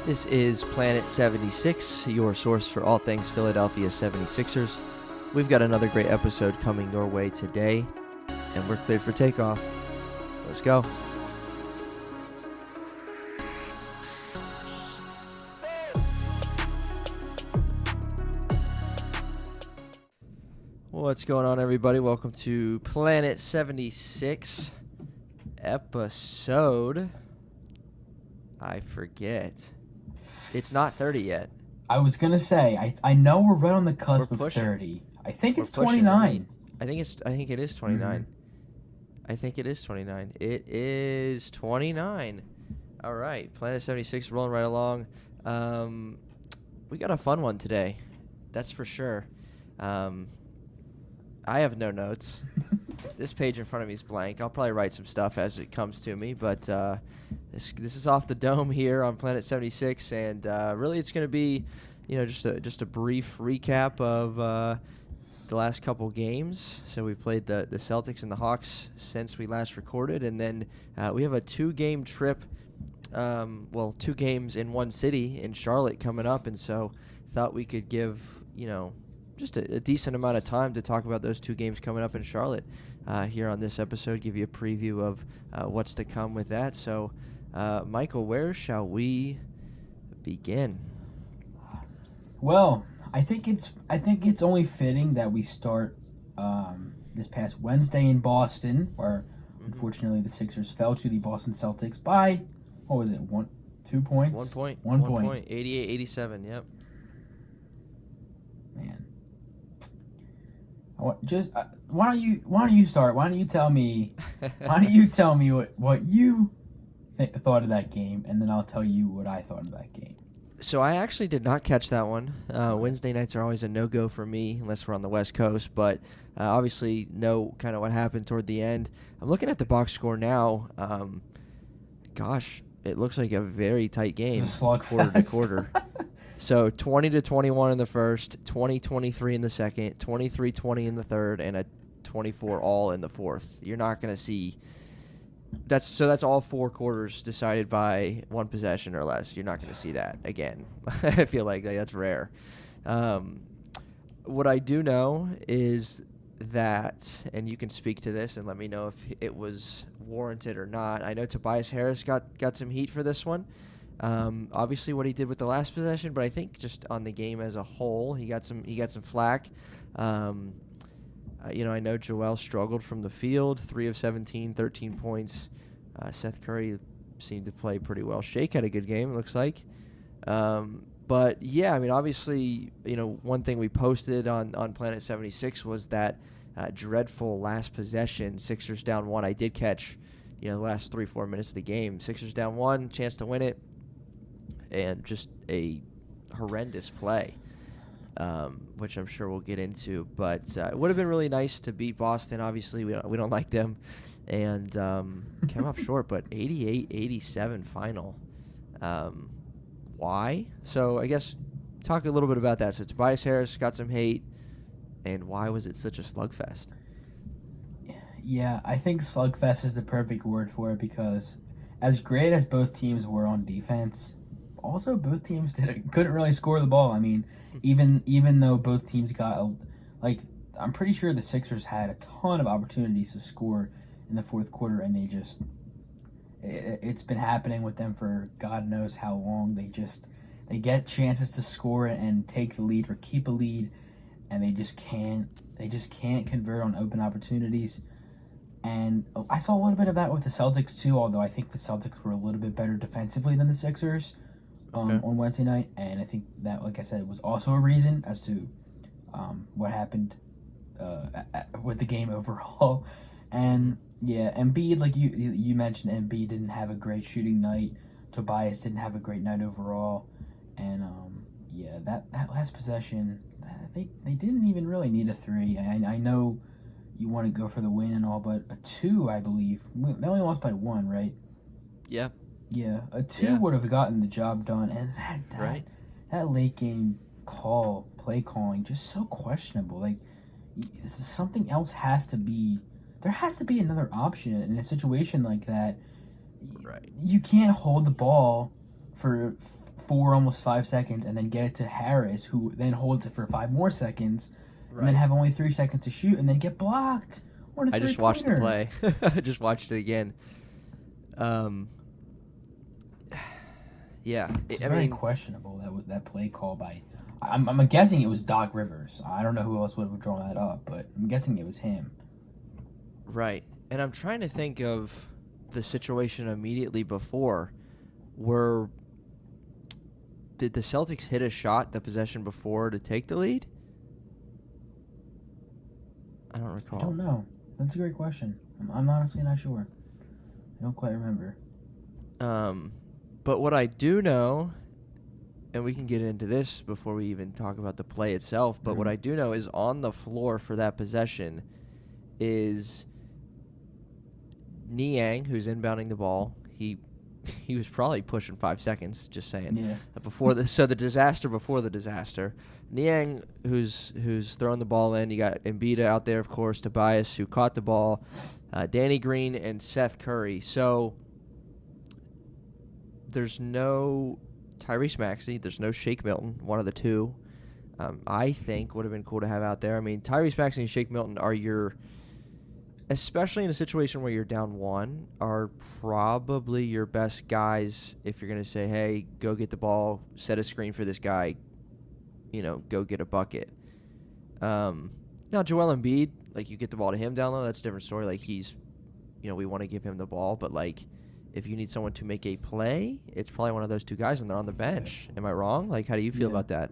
This is Planet 76, your source for all things Philadelphia 76ers. We've got another great episode coming your way today, and we're cleared for takeoff. Let's go. What's going on, everybody? Welcome to Planet 76 episode. I forget. It's not 30 yet. I was going to say, I know we're right on the cusp of pushing. 30. I think it's We're pushing. 29. I think it is 29. Mm-hmm. I think it is 29. It is 29. All right. Planet 76 rolling right along. We got a fun one today. That's for sure. I have no notes. This page in front of me is blank. I'll probably write some stuff as it comes to me, but this is off the dome here on Planet 76, and really it's going to be, just a brief recap of the last couple games. So we played the Celtics and the Hawks since we last recorded, and then we have a two-game trip. 2 games in one city in Charlotte coming up, and so thought we could give just a decent amount of time to talk about those 2 games coming up in Charlotte here on this episode, give you a preview of what's to come with that. So, Michael, where shall we begin? Well, I think it's only fitting that we start this past Wednesday in Boston, where unfortunately the Sixers fell to the Boston Celtics by, what was it, 2 points? 1 point. 1 point. 88-87, yep. Man. Why don't you start? Why don't you tell me? Why don't you tell me what you thought of that game, and then I'll tell you what I thought of that game. So I actually did not catch that one. Wednesday nights are always a no-go for me unless we're on the West Coast, but obviously know kind of what happened toward the end. I'm looking at the box score now. Gosh, it looks like a very tight game, quarter to quarter. So 20-21 in the first, 20-23 in the second, 23-20 in the third, and a 24 all in the fourth. You're not going to see that's all 4 quarters decided by 1 possession or less. You're not going to see that again. I feel like that's rare. What I do know is that, and you can speak to this and let me know if it was warranted or not. I know Tobias Harris got some heat for this one. Obviously what he did with the last possession, but I think just on the game as a whole, he got some flack. I know Joel struggled from the field, 3 of 17, 13 points. Seth Curry seemed to play pretty well. Shake had a good game, it looks like. But yeah, I mean, obviously, one thing we posted on Planet 76 was that dreadful last possession, Sixers down 1. I did catch, the last 3-4 minutes of the game. Sixers down 1, chance to win it. And just a horrendous play, which I'm sure we'll get into. But it would have been really nice to beat Boston. Obviously, we don't like them, and came up short. But 88-87 final. Why? So I guess talk a little bit about that. So Tobias Harris got some hate, and why was it such a slugfest? Yeah, I think slugfest is the perfect word for it, because as great as both teams were on defense, also both teams couldn't really score the ball. I mean, even though both teams got, I'm pretty sure the Sixers had a ton of opportunities to score in the fourth quarter, and it's been happening with them for God knows how long. They get chances to score and take the lead or keep a lead, and they just can't convert on open opportunities. And I saw a little bit of that with the Celtics too, although I think the Celtics were a little bit better defensively than the Sixers on Wednesday night. And I think that, like I said, was also a reason as to what happened with the game overall. And yeah, Embiid, like you mentioned, Embiid didn't have a great shooting night. Tobias didn't have a great night overall. And that last possession, they didn't even really need a 3. I know you want to go for the win and all, but a 2, I believe. They only lost by 1, right? Yeah. Yeah, a 2 would have gotten the job done. And that late game play calling, just so questionable. Like, something else has to be. There has to be another option in a situation like that. Right. You can't hold the ball for 4, almost 5 seconds, and then get it to Harris, who then holds it for 5 more seconds, and then Right. have only 3 seconds to shoot, and then get blocked. What a I just watched the three-pointer. play. I just watched it again. Yeah, It's I very mean, questionable that play call by. I'm guessing it was Doc Rivers. I don't know who else would have drawn that up, but I'm guessing it was him. right. And I'm trying to think of the situation immediately before, where did the Celtics hit a shot the possession before to take the lead? I don't recall. I don't know. That's a great question. I'm honestly not sure. I don't quite remember. But what I do know, and we can get into this before we even talk about the play itself, but what I do know is on the floor for that possession is Niang, who's inbounding the ball. He was probably pushing 5 seconds, just saying. Yeah. The disaster before the disaster. Niang, who's throwing the ball in. You got Embiid out there, of course, Tobias, who caught the ball, Danny Green, and Seth Curry. So there's no Tyrese Maxey. There's no Shake Milton, one of the two. I think would have been cool to have out there. I mean, Tyrese Maxey and Shake Milton are especially in a situation where you're down 1, are probably your best guys if you're going to say, hey, go get the ball, set a screen for this guy, go get a bucket. Now, Joel Embiid, like, you get the ball to him down low, that's a different story. Like, he's, we want to give him the ball, but, like, if you need someone to make a play, it's probably one of those two guys, and they're on the bench. Am I wrong? Like, how do you feel about that?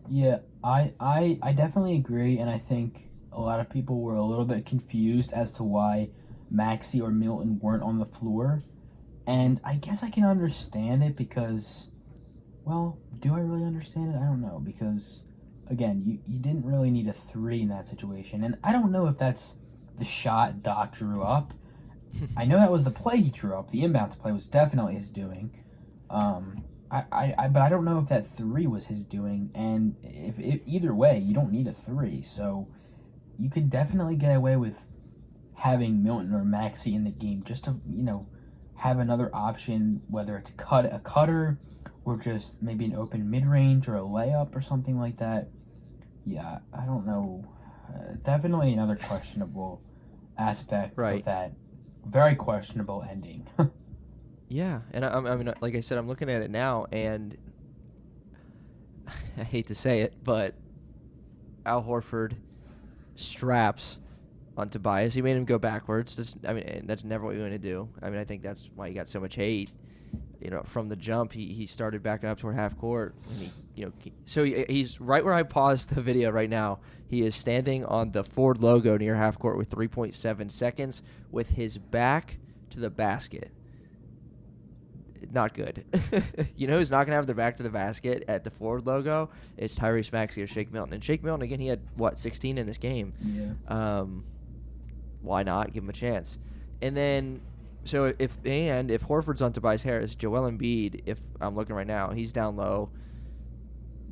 Yeah, I definitely agree, and I think a lot of people were a little bit confused as to why Maxey or Milton weren't on the floor. And I guess I can understand it because, well, do I really understand it? I don't know, because, again, you didn't really need a 3 in that situation. And I don't know if that's the shot Doc drew up. I know that was the play he drew up. The inbounds play was definitely his doing. But I don't know if that 3 was his doing. And if either way, you don't need a 3. So you could definitely get away with having Milton or Maxey in the game just to, have another option, whether it's a cutter or just maybe an open mid-range or a layup or something like that. Yeah, I don't know. Definitely another questionable aspect of that very questionable ending. Yeah, and I mean, like I said, I'm looking at it now, and I hate to say it, but Al Horford straps on Tobias. He made him go backwards. That's never what you want to do. I mean, I think that's why he got so much hate. From the jump, he started backing up toward half court, and he's right where I paused the video right now. He is standing on the Ford logo near half court with 3.7 seconds with his back to the basket. Not good. Who's not going to have their back to the basket at the Ford logo? It's Tyrese Maxey or Shake Milton. And Shake Milton, again, he had, 16 in this game? Yeah. Why not? Give him a chance. And then, so if Horford's on Tobias Harris, Joel Embiid, if I'm looking right now, he's down low.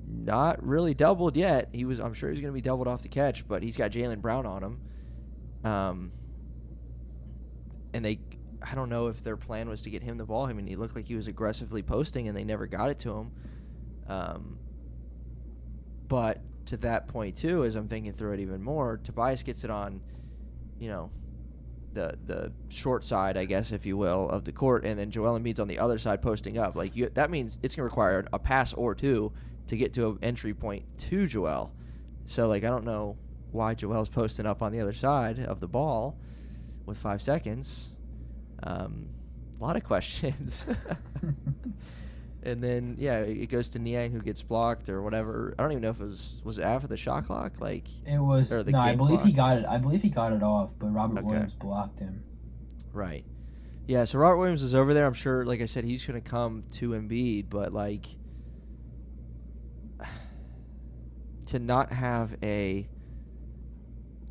Not really doubled yet. I'm sure he's going to be doubled off the catch, but he's got Jaylen Brown on him. And I don't know if their plan was to get him the ball. I mean, he looked like he was aggressively posting, and they never got it to him. But to that point, too, as I'm thinking through it even more, Tobias gets it on, the short side, I guess, if you will, of the court, and then Joel Embiid's on the other side posting up. Like, that means it's going to require a pass or two to get to an entry point to Joel. So, like, I don't know why Joel's posting up on the other side of the ball with 5 seconds. A lot of questions. And then, it goes to Niang, who gets blocked or whatever. I don't even know if it was it after the shot clock? Like, it was. Or the No, game I believe clock? he got it. I believe he got it off, but Robert Williams blocked him. Right. Yeah, so Robert Williams is over there. I'm sure, like I said, he's going to come to Embiid, but, like, to not have a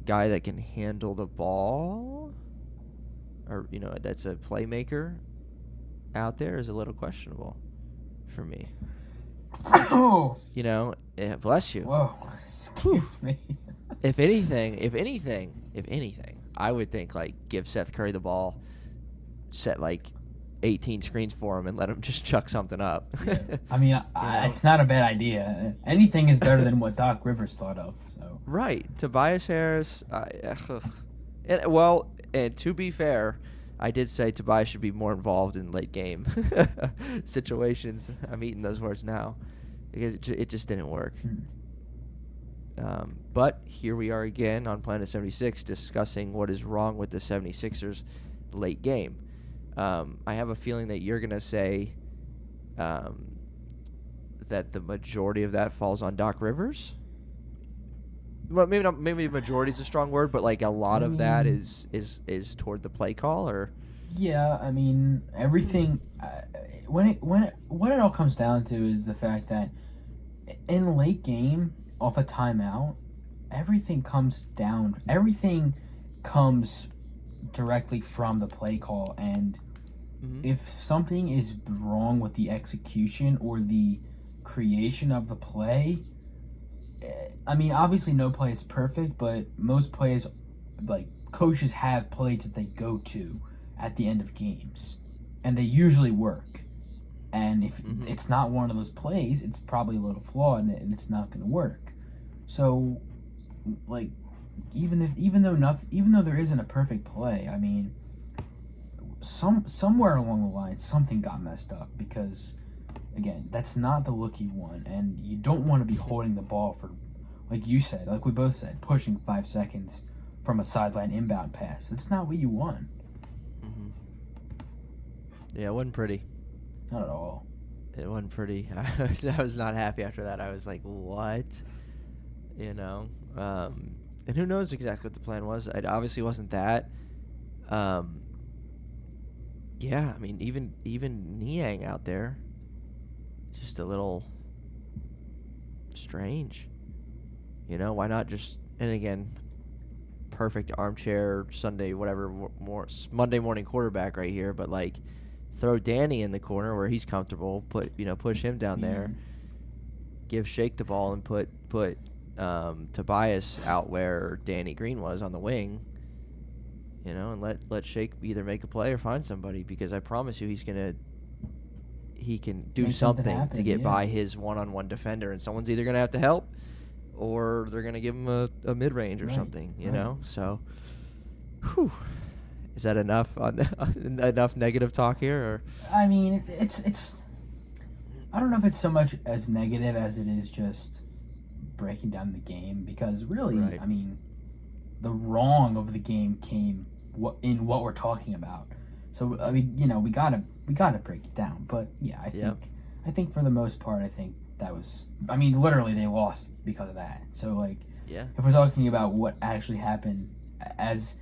guy that can handle the ball or, that's a playmaker out there is a little questionable for me. Oh. Bless you. Whoa. Excuse me. If anything, I would think, like, give Seth Curry the ball, set, like, 18 screens for him and let him just chuck something up. Yeah. I mean, it's not a bad idea. Anything is better than what Doc Rivers thought of. So Right. Tobias Harris. And to be fair, I did say Tobias should be more involved in late game situations. I'm eating those words now because it just didn't work. But here we are again on Planet 76 discussing what is wrong with the 76ers late game. I have a feeling that you're going to say that the majority of that falls on Doc Rivers. Well, maybe not. Maybe majority is a strong word, but like a lot of that is toward the play call, or. Yeah, I mean everything. What it all comes down to is the fact that in the late game, off a timeout, everything comes directly from the play call, and if something is wrong with the execution or the creation of the play, I mean, obviously no play is perfect, but most plays, like, coaches have plays that they go to at the end of games, and they usually work. And if it's not one of those plays, it's probably a little flawed and it's not going to work. So, like, even though there isn't a perfect play, I mean, somewhere along the line something got messed up because, again, that's not the look you want, and you don't want to be holding the ball for, like you said, like we both said, pushing 5 seconds from a sideline inbound pass. That's not what you want. Yeah, it wasn't pretty. Not at all. It wasn't pretty. I was not happy after that. I was like, what? You know? And who knows exactly what the plan was. It obviously wasn't that. Yeah, I mean, even Niang out there, just a little strange. You know, why not just, and again, perfect armchair Sunday, whatever, Monday morning quarterback right here, but like, throw Danny in the corner where he's comfortable, push him down there, give Shake the ball and put Tobias out where Danny Green was on the wing, and let Shake either make a play or find somebody, because I promise you he can do something to get by his one-on-one defender, and someone's either going to have to help or they're going to give him a mid-range or something, you know? So, whew. Is that enough enough negative talk here? Or? I mean, it's. I don't know if it's so much as negative as it is just breaking down the game, because really, I mean, the wrong of the game came in what we're talking about. So I mean, we gotta break it down. But yeah, I think for the most part, I think that was. I mean, literally, they lost because of that. So like, if we're talking about what actually happened as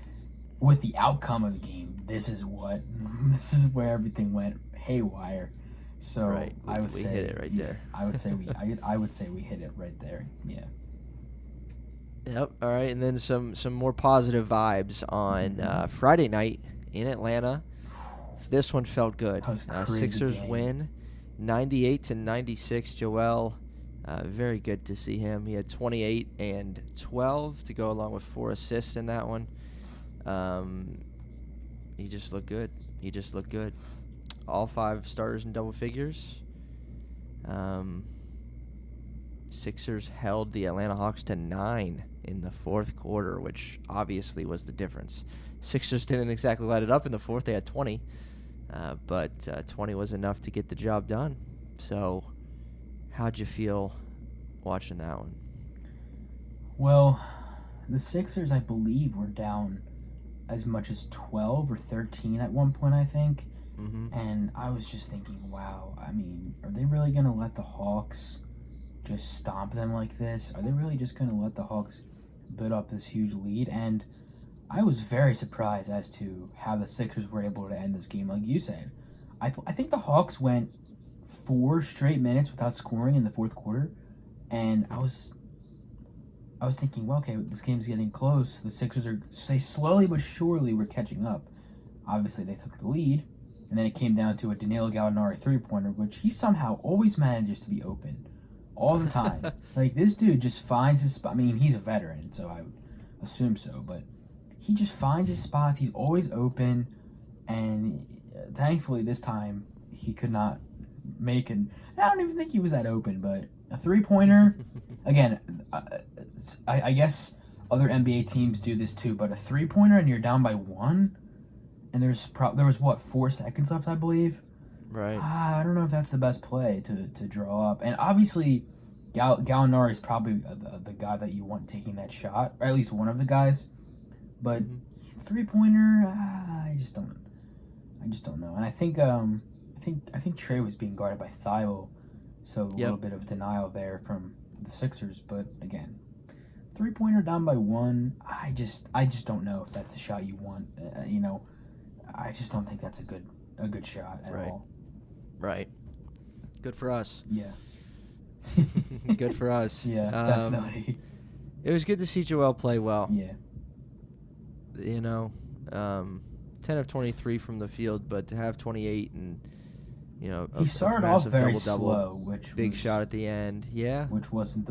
with the outcome of the game, this is where everything went haywire. So I would say we hit it right there. I would say we hit it right there. Yeah. Yep. All right, and then some more positive vibes on Friday night in Atlanta. This one felt good. That was a crazy Sixers game. win, 98-96. Joel, very good to see him. He had 28 and 12 to go along with 4 assists in that one. He just looked good. All 5 starters in double figures. Sixers held the Atlanta Hawks to 9 in the fourth quarter, which obviously was the difference. Sixers didn't exactly light it up in the fourth. They had 20, but 20 was enough to get the job done. So how'd you feel watching that one? Well, the Sixers, I believe, were down as much as 12 or 13 at one point, I think. And I was just thinking, wow, I mean, are they really going to let the Hawks just stomp them like this? Are they really just going to let the Hawks build up this huge lead? And I was very surprised as to how the Sixers were able to end this game. Like you said, I think the Hawks went 4 straight minutes without scoring in the fourth quarter. And I was thinking, well, okay, this game's getting close. The Sixers they slowly but surely were catching up. Obviously, they took the lead, and then it came down to a Danilo Gallinari three-pointer, which he somehow always manages to be open all the time. Like, this dude just finds his spot. I mean, he's a veteran, so I would assume so, but he just finds his spots. He's always open, and thankfully this time he could not make an. I don't even think he was that open, but a 3-pointer. Again, I guess other NBA teams do this too, but a 3-pointer and you're down by 1, and there was what 4 seconds left, I believe. Right. I don't know if that's the best play to draw up, and obviously, Gallinari is probably the guy that you want taking that shot, or at least one of the guys. But 3-pointer, I just don't know. And I think Trey was being guarded by Thibault, so a little bit of denial there from the Sixers. But again, 3-pointer down by 1, I just don't know if that's the shot you want. I just don't think that's a good shot at all. Right. Good for us. Yeah. Good for us. Yeah, definitely. It was good to see Joel play well. Yeah. 10 of 23 from the field, but to have 28 and he started off very slow, which big shot at the end. Yeah, which wasn't the